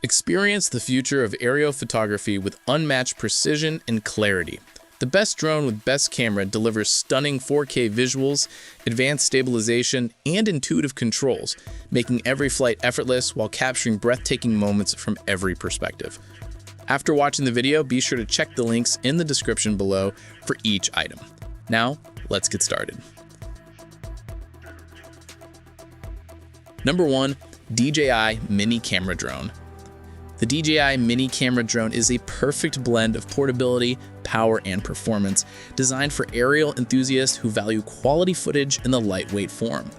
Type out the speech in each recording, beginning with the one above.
Experience the future of aerial photography with unmatched precision and clarity. The best drone with best camera delivers stunning 4K visuals, advanced stabilization, and intuitive controls, making every flight effortless while capturing breathtaking moments from every perspective. After watching the video, be sure to check the links in the description below for each item. Now, let's get started. Number 1. DJI Mini Camera Drone. The DJI Mini Camera Drone is a perfect blend of portability, power, and performance, designed for aerial enthusiasts who value quality footage in the lightweight form.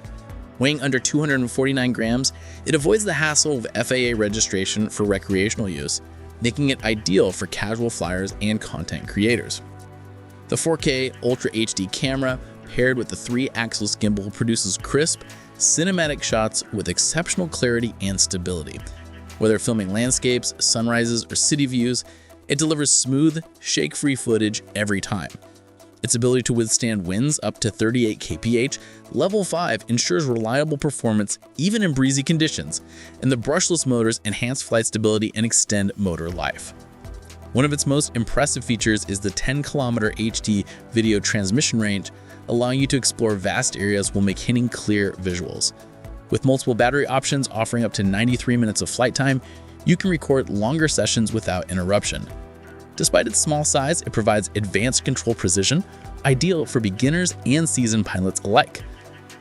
Weighing under 249 grams, it avoids the hassle of FAA registration for recreational use, making it ideal for casual flyers and content creators. The 4K Ultra HD camera, paired with the 3-axis gimbal, produces crisp, cinematic shots with exceptional clarity and stability. Whether filming landscapes, sunrises, or city views, it delivers smooth, shake-free footage every time. Its ability to withstand winds up to 38 kph, level 5 ensures reliable performance even in breezy conditions, and the brushless motors enhance flight stability and extend motor life. One of its most impressive features is the 10-kilometer HD video transmission range, allowing you to explore vast areas while maintaining clear visuals. With multiple battery options offering up to 93 minutes of flight time, you can record longer sessions without interruption. Despite its small size, it provides advanced control precision, ideal for beginners and seasoned pilots alike.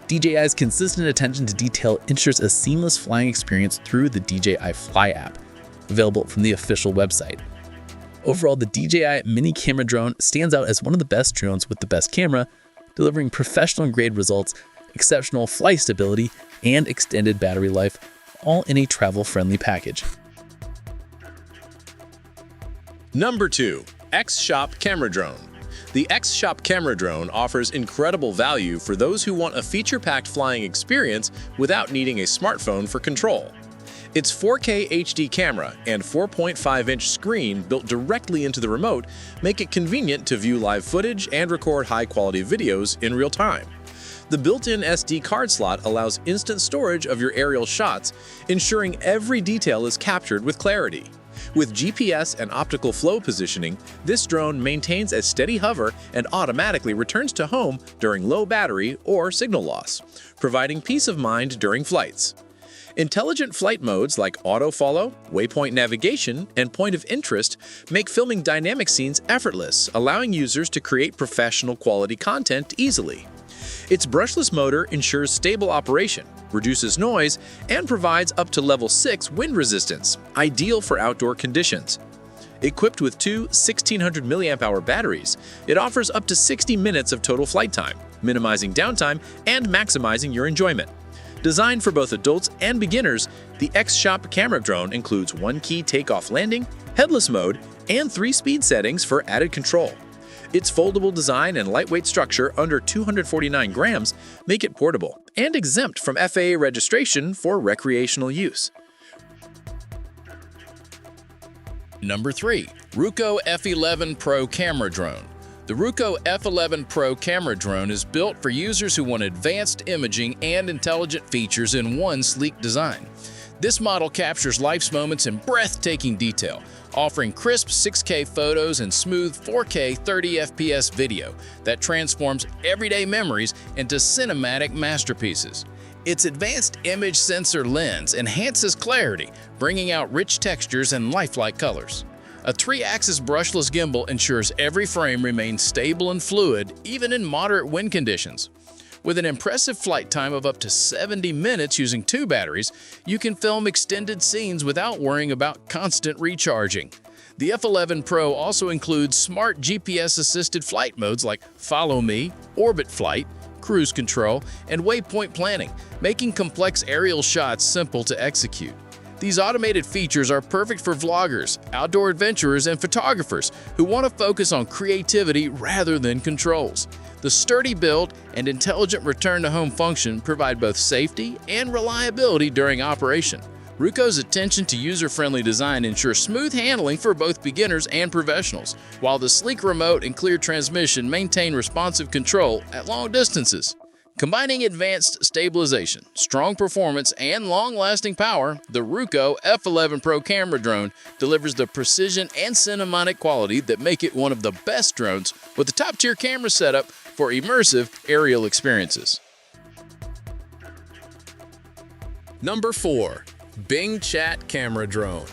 DJI's consistent attention to detail ensures a seamless flying experience through the DJI Fly app, available from the official website. Overall, the DJI Mini Camera Drone stands out as one of the best drones with the best camera, delivering professional-grade results, exceptional flight stability, and extended battery life, all in a travel-friendly package. Number 2. X-Shop Camera Drone. The X-Shop Camera Drone offers incredible value for those who want a feature-packed flying experience without needing a smartphone for control. Its 4K HD camera and 4.5-inch screen built directly into the remote make it convenient to view live footage and record high-quality videos in real time. The built-in SD card slot allows instant storage of your aerial shots, ensuring every detail is captured with clarity. With GPS and optical flow positioning, this drone maintains a steady hover and automatically returns to home during low battery or signal loss, providing peace of mind during flights. Intelligent flight modes like auto follow, waypoint navigation, and point of interest make filming dynamic scenes effortless, allowing users to create professional quality content easily. Its brushless motor ensures stable operation, reduces noise, and provides up to level 6 wind resistance, ideal for outdoor conditions. Equipped with two 1600 mAh batteries, it offers up to 60 minutes of total flight time, minimizing downtime and maximizing your enjoyment. Designed for both adults and beginners, the X-Shop Camera Drone includes 1-key takeoff landing, headless mode, and 3 speed settings for added control. Its foldable design and lightweight structure under 249 grams make it portable and exempt from FAA registration for recreational use. Number 3. Ruko F11 Pro Camera Drone. The Ruko F11 Pro Camera Drone is built for users who want advanced imaging and intelligent features in one sleek design. This model captures life's moments in breathtaking detail, offering crisp 6K photos and smooth 4K 30fps video that transforms everyday memories into cinematic masterpieces. Its advanced image sensor lens enhances clarity, bringing out rich textures and lifelike colors. A 3-axis brushless gimbal ensures every frame remains stable and fluid, even in moderate wind conditions. With an impressive flight time of up to 70 minutes using 2 batteries, you can film extended scenes without worrying about constant recharging. The F11 Pro also includes smart GPS-assisted flight modes like Follow Me, Orbit Flight, Cruise Control, and Waypoint Planning, making complex aerial shots simple to execute. These automated features are perfect for vloggers, outdoor adventurers, and photographers who want to focus on creativity rather than controls. The sturdy build and intelligent return-to-home function provide both safety and reliability during operation. Ruko's attention to user-friendly design ensures smooth handling for both beginners and professionals, while the sleek remote and clear transmission maintain responsive control at long distances. Combining advanced stabilization, strong performance, and long-lasting power, the Ruko F11 Pro camera drone delivers the precision and cinematic quality that make it one of the best drones with a top-tier camera setup for immersive aerial experiences. Number 4. Bingchat Camera Drone.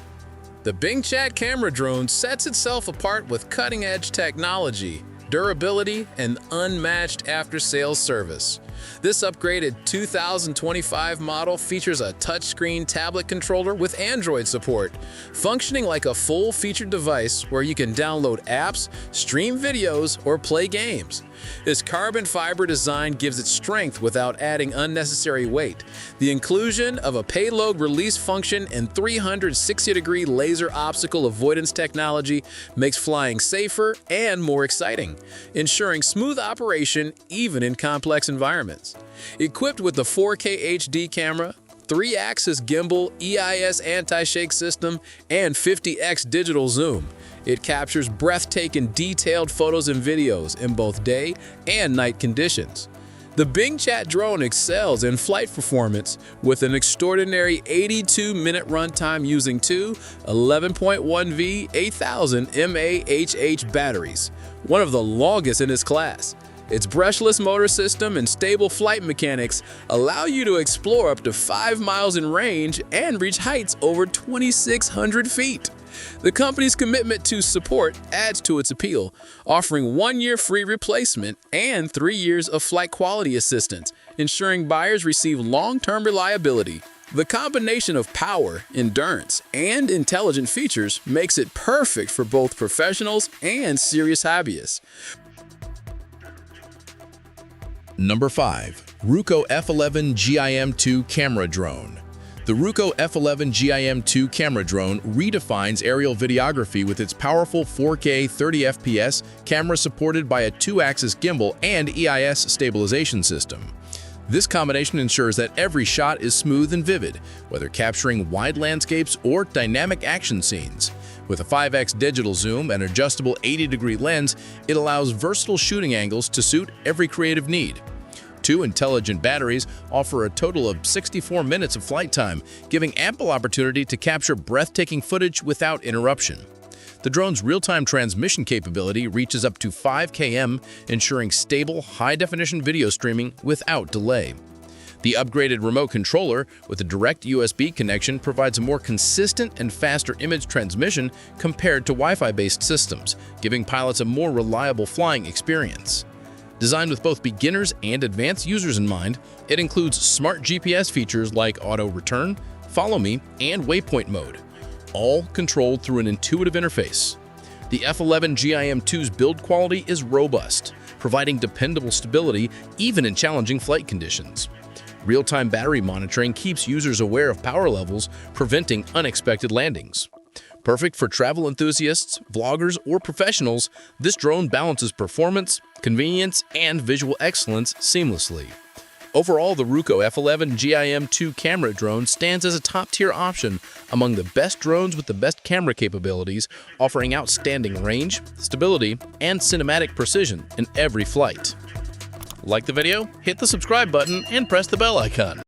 The Bingchat camera drone sets itself apart with cutting-edge technology, durability, and unmatched after-sales service. This upgraded 2025 model features a touchscreen tablet controller with Android support, functioning like a full-featured device where you can download apps, stream videos, or play games. Its carbon fiber design gives it strength without adding unnecessary weight. The inclusion of a payload release function and 360-degree laser obstacle avoidance technology makes flying safer and more exciting, ensuring smooth operation even in complex environments. Equipped with the 4K HD camera, 3-axis gimbal, EIS anti-shake system, and 50x digital zoom, it captures breathtaking detailed photos and videos in both day and night conditions. The Bingchat drone excels in flight performance with an extraordinary 82-minute runtime using two 11.1V 8000 mAh batteries, one of the longest in its class. Its brushless motor system and stable flight mechanics allow you to explore up to 5 miles in range and reach heights over 2,600 feet. The company's commitment to support adds to its appeal, offering 1-year free replacement and 3 years of flight quality assistance, ensuring buyers receive long-term reliability. The combination of power, endurance, and intelligent features makes it perfect for both professionals and serious hobbyists. Number 5. Ruko F11 GIM2 Camera Drone. The Ruko F11 GIM2 camera drone redefines aerial videography with its powerful 4K 30fps camera supported by a 2-axis gimbal and EIS stabilization system. This combination ensures that every shot is smooth and vivid, whether capturing wide landscapes or dynamic action scenes. With a 5x digital zoom and adjustable 80-degree lens, it allows versatile shooting angles to suit every creative need. 2 intelligent batteries offer a total of 64 minutes of flight time, giving ample opportunity to capture breathtaking footage without interruption. The drone's real-time transmission capability reaches up to 5 km, ensuring stable, high-definition video streaming without delay. The upgraded remote controller with a direct USB connection provides a more consistent and faster image transmission compared to Wi-Fi-based systems, giving pilots a more reliable flying experience. Designed with both beginners and advanced users in mind, it includes smart GPS features like auto return, follow me, and waypoint mode, all controlled through an intuitive interface. The F11 GIM2's build quality is robust, providing dependable stability even in challenging flight conditions. Real-time battery monitoring keeps users aware of power levels, preventing unexpected landings. Perfect for travel enthusiasts, vloggers, or professionals, this drone balances performance, convenience, and visual excellence seamlessly. Overall, the Ruko F11 GIM2 camera drone stands as a top-tier option among the best drones with the best camera capabilities, offering outstanding range, stability, and cinematic precision in every flight. Like the video, hit the subscribe button, and press the bell icon.